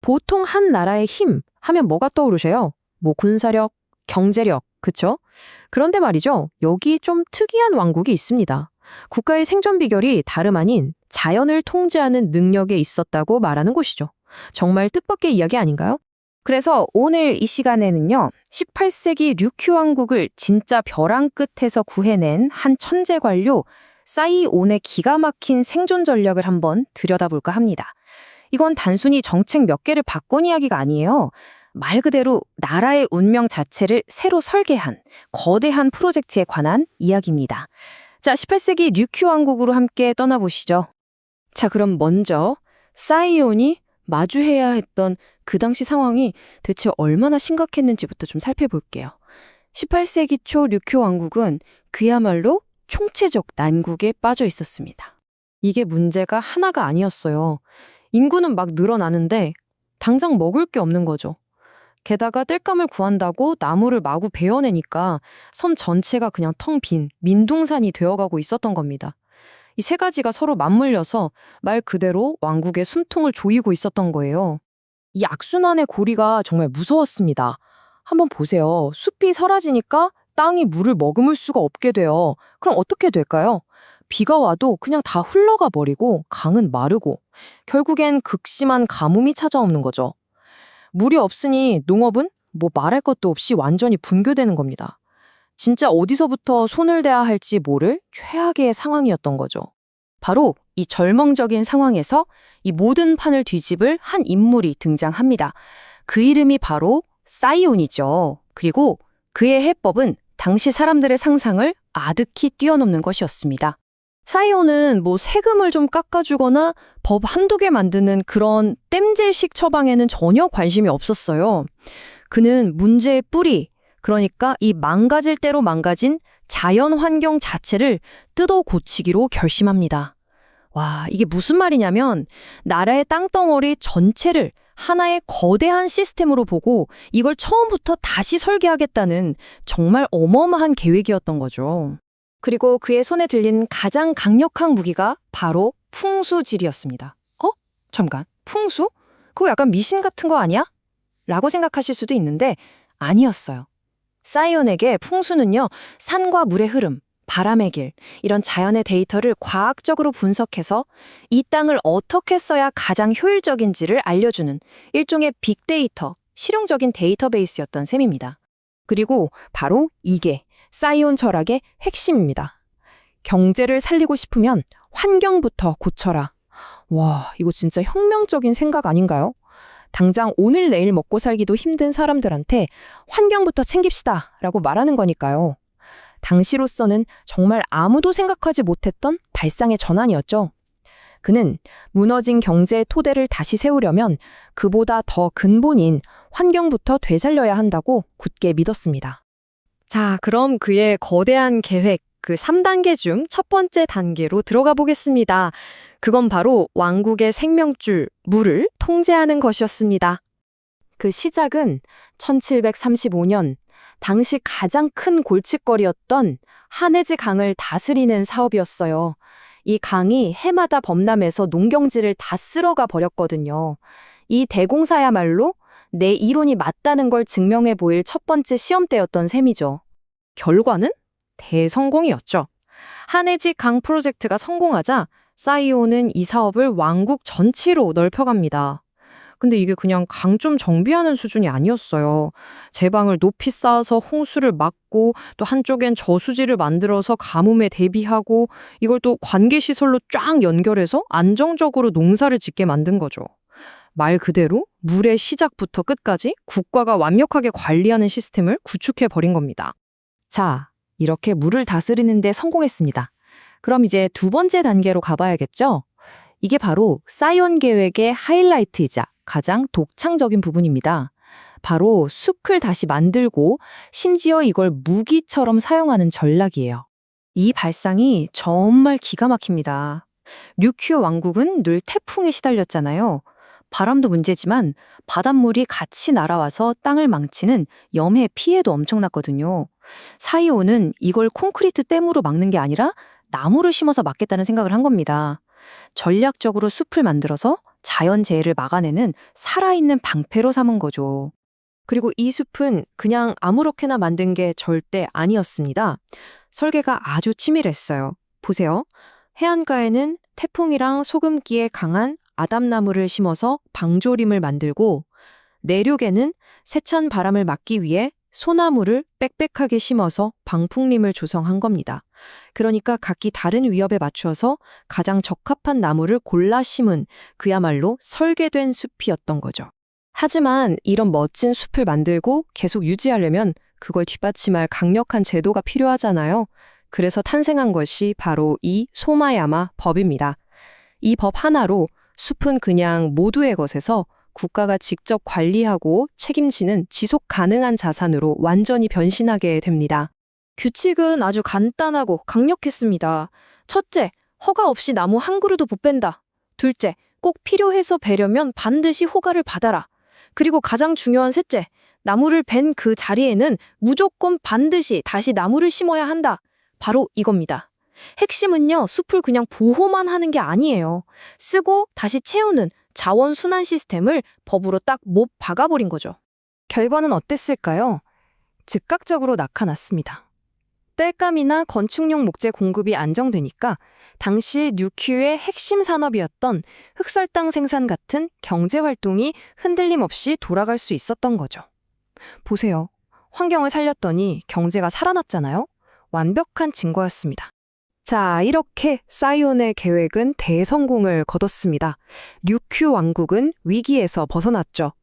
보통 한 나라의 힘 하면 뭐가 떠오르세요? 뭐 군사력, 경제력, 그쵸? 그런데 말이죠. 여기 좀 특이한 왕국이 있습니다. 국가의 생존 비결이 다름 아닌 자연을 통제하는 능력에 있었다고 말하는 곳이죠. 정말 뜻밖의 이야기 아닌가요? 그래서 오늘 이 시간에는요, 18세기 류큐 왕국을 진짜 벼랑 끝에서 구해낸 한 천재 관료 사이온의 기가 막힌 생존 전략을 한번 들여다볼까 합니다. 이건 단순히 정책 몇 개를 바꾼 이야기가 아니에요. 말 그대로 나라의 운명 자체를 새로 설계한 거대한 프로젝트에 관한 이야기입니다. 자, 18세기 류큐 왕국으로 함께 떠나보시죠. 자, 그럼 먼저 사이온이 마주해야 했던 그 당시 상황이 대체 얼마나 심각했는지부터 좀 살펴볼게요. 18세기 초 류큐 왕국은 그야말로 총체적 난국에 빠져 있었습니다. 이게 문제가 하나가 아니었어요. 인구는 막 늘어나는데 당장 먹을 게 없는 거죠. 게다가 땔감을 구한다고 나무를 마구 베어내니까 섬 전체가 그냥 텅 빈 민둥산이 되어가고 있었던 겁니다. 이 세 가지가 서로 맞물려서 말 그대로 왕국의 숨통을 조이고 있었던 거예요. 이 악순환의 고리가 정말 무서웠습니다. 한번 보세요. 숲이 사라지니까 땅이 물을 머금을 수가 없게 돼요. 그럼 어떻게 될까요? 비가 와도 그냥 다 흘러가 버리고 강은 마르고 결국엔 극심한 가뭄이 찾아오는 거죠. 물이 없으니 농업은 뭐 말할 것도 없이 완전히 붕괴되는 겁니다. 진짜 어디서부터 손을 대야 할지 모를 최악의 상황이었던 거죠. 바로 이 절망적인 상황에서 이 모든 판을 뒤집을 한 인물이 등장합니다. 그 이름이 바로 사이온이죠. 그리고 그의 해법은 당시 사람들의 상상을 아득히 뛰어넘는 것이었습니다. 사이온은 뭐 세금을 좀 깎아주거나 법 한두 개 만드는 그런 땜질식 처방에는 전혀 관심이 없었어요. 그는 문제의 뿌리, 그러니까 이 망가질 대로 망가진 자연 환경 자체를 뜯어 고치기로 결심합니다. 와, 이게 무슨 말이냐면 나라의 땅덩어리 전체를 하나의 거대한 시스템으로 보고 이걸 처음부터 다시 설계하겠다는 정말 어마어마한 계획이었던 거죠. 그리고 그의 손에 들린 가장 강력한 무기가 바로 풍수질이었습니다. 잠깐, 풍수? 그거 약간 미신 같은 거 아니야? 라고 생각하실 수도 있는데 아니었어요. 사이온에게 풍수는요, 산과 물의 흐름, 바람의 길, 이런 자연의 데이터를 과학적으로 분석해서 이 땅을 어떻게 써야 가장 효율적인지를 알려주는 일종의 빅데이터, 실용적인 데이터베이스였던 셈입니다. 그리고 바로 이게 사이온 철학의 핵심입니다. 경제를 살리고 싶으면 환경부터 고쳐라. 와, 이거 진짜 혁명적인 생각 아닌가요? 당장 오늘 내일 먹고 살기도 힘든 사람들한테 환경부터 챙깁시다 라고 말하는 거니까요. 당시로서는 정말 아무도 생각하지 못했던 발상의 전환이었죠. 그는 무너진 경제의 토대를 다시 세우려면 그보다 더 근본인 환경부터 되살려야 한다고 굳게 믿었습니다. 자, 그럼 그의 거대한 계획, 그 3단계 중 첫 번째 단계로 들어가 보겠습니다. 그건 바로 왕국의 생명줄, 물을 통제하는 것이었습니다. 그 시작은 1735년, 당시 가장 큰 골칫거리였던 하네즈 강을 다스리는 사업이었어요. 이 강이 해마다 범람해서 농경지를 다 쓸어가 버렸거든요. 이 대공사야말로 내 이론이 맞다는 걸 증명해 보일 첫 번째 시험대였던 셈이죠. 결과는 대성공이었죠. 하네지 강 프로젝트가 성공하자 사이온은 이 사업을 왕국 전체로 넓혀갑니다. 근데 이게 그냥 강 좀 정비하는 수준이 아니었어요. 제방을 높이 쌓아서 홍수를 막고 또 한쪽엔 저수지를 만들어서 가뭄에 대비하고 이걸 또 관계시설로 쫙 연결해서 안정적으로 농사를 짓게 만든 거죠. 말 그대로 물의 시작부터 끝까지 국가가 완벽하게 관리하는 시스템을 구축해버린 겁니다. 자, 이렇게 물을 다스리는 데 성공했습니다. 그럼 이제 두 번째 단계로 가봐야겠죠? 이게 바로 사이온 계획의 하이라이트이자 가장 독창적인 부분입니다. 바로 숲을 다시 만들고 심지어 이걸 무기처럼 사용하는 전략이에요. 이 발상이 정말 기가 막힙니다. 류큐 왕국은 늘 태풍에 시달렸잖아요. 바람도 문제지만 바닷물이 같이 날아와서 땅을 망치는 염해 피해도 엄청났거든요. 사이온은 이걸 콘크리트 댐으로 막는 게 아니라 나무를 심어서 막겠다는 생각을 한 겁니다. 전략적으로 숲을 만들어서 자연재해를 막아내는 살아있는 방패로 삼은 거죠. 그리고 이 숲은 그냥 아무렇게나 만든 게 절대 아니었습니다. 설계가 아주 치밀했어요. 보세요. 해안가에는 태풍이랑 소금기에 강한 아담나무를 심어서 방조림을 만들고, 내륙에는 세찬 바람을 막기 위해 소나무를 빽빽하게 심어서 방풍림을 조성한 겁니다. 그러니까 각기 다른 위협에 맞추어서 가장 적합한 나무를 골라 심은 그야말로 설계된 숲이었던 거죠. 하지만 이런 멋진 숲을 만들고 계속 유지하려면 그걸 뒷받침할 강력한 제도가 필요하잖아요. 그래서 탄생한 것이 바로 이 소마야마 법입니다. 이 법 하나로 숲은 그냥 모두의 것에서 국가가 직접 관리하고 책임지는 지속 가능한 자산으로 완전히 변신하게 됩니다. 규칙은 아주 간단하고 강력했습니다. 첫째, 허가 없이 나무 한 그루도 못 뺀다. 둘째, 꼭 필요해서 베려면 반드시 허가를 받아라. 그리고 가장 중요한 셋째, 나무를 벤 그 자리에는 무조건 반드시 다시 나무를 심어야 한다. 바로 이겁니다. 핵심은요, 숲을 그냥 보호만 하는 게 아니에요. 쓰고 다시 채우는 자원 순환 시스템을 법으로 딱 못 박아버린 거죠. 결과는 어땠을까요? 즉각적으로 나타났습니다. 땔감이나 건축용 목재 공급이 안정되니까 당시 류큐의 핵심 산업이었던 흑설탕 생산 같은 경제 활동이 흔들림 없이 돌아갈 수 있었던 거죠. 보세요. 환경을 살렸더니 경제가 살아났잖아요. 완벽한 증거였습니다. 자, 이렇게 사이온의 계획은 대성공을 거뒀습니다. 류큐 왕국은 위기에서 벗어났죠.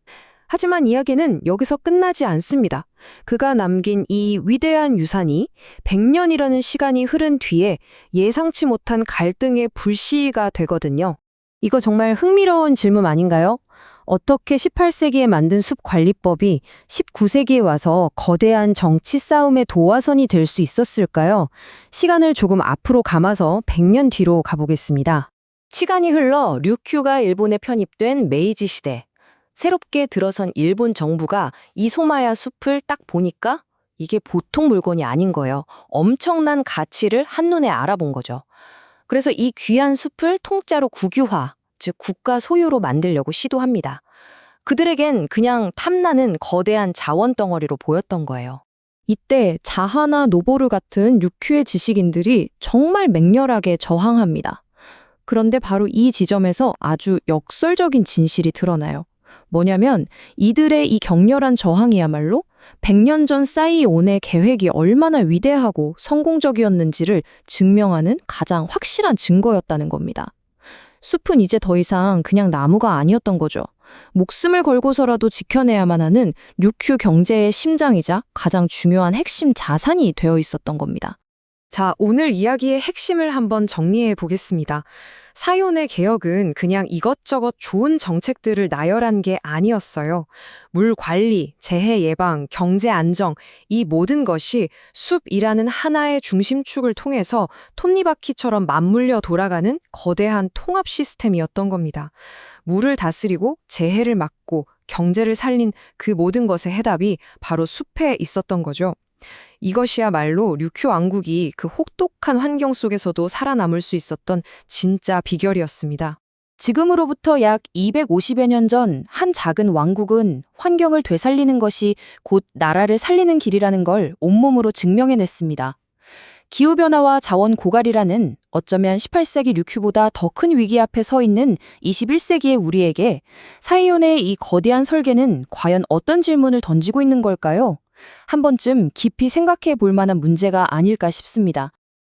하지만 이야기는 여기서 끝나지 않습니다. 그가 남긴 이 위대한 유산이 100년이라는 시간이 흐른 뒤에 예상치 못한 갈등의 불씨가 되거든요. 이거 정말 흥미로운 질문 아닌가요? 어떻게 18세기에 만든 숲관리법이 19세기에 와서 거대한 정치 싸움의 도화선이 될 수 있었을까요? 시간을 조금 앞으로 감아서 100년 뒤로 가보겠습니다. 시간이 흘러 류큐가 일본에 편입된 메이지 시대. 새롭게 들어선 일본 정부가 이 소마야 숲을 딱 보니까 이게 보통 물건이 아닌 거예요. 엄청난 가치를 한눈에 알아본 거죠. 그래서 이 귀한 숲을 통째로 국유화, 즉 국가 소유로 만들려고 시도합니다. 그들에겐 그냥 탐나는 거대한 자원 덩어리로 보였던 거예요. 이때 자하나 노보루 같은 류큐의 지식인들이 정말 맹렬하게 저항합니다. 그런데 바로 이 지점에서 아주 역설적인 진실이 드러나요. 뭐냐면 이들의 이 격렬한 저항이야말로 100년 전 사이온의 계획이 얼마나 위대하고 성공적이었는지를 증명하는 가장 확실한 증거였다는 겁니다. 숲은 이제 더 이상 그냥 나무가 아니었던 거죠. 목숨을 걸고서라도 지켜내야만 하는 류큐 경제의 심장이자 가장 중요한 핵심 자산이 되어 있었던 겁니다. 자, 오늘 이야기의 핵심을 한번 정리해 보겠습니다. 사이온의 개혁은 그냥 이것저것 좋은 정책들을 나열한 게 아니었어요. 물 관리, 재해 예방, 경제 안정, 이 모든 것이 숲이라는 하나의 중심축을 통해서 톱니바퀴처럼 맞물려 돌아가는 거대한 통합 시스템이었던 겁니다. 물을 다스리고 재해를 막고 경제를 살린 그 모든 것의 해답이 바로 숲에 있었던 거죠. 이것이야말로 류큐 왕국이 그 혹독한 환경 속에서도 살아남을 수 있었던 진짜 비결이었습니다. 지금으로부터 약 250여 년 전 한 작은 왕국은 환경을 되살리는 것이 곧 나라를 살리는 길이라는 걸 온몸으로 증명해냈습니다. 기후변화와 자원 고갈이라는 어쩌면 18세기 류큐보다 더 큰 위기 앞에 서 있는 21세기의 우리에게 사이온의 이 거대한 설계는 과연 어떤 질문을 던지고 있는 걸까요? 한 번쯤 깊이 생각해 볼 만한 문제가 아닐까 싶습니다.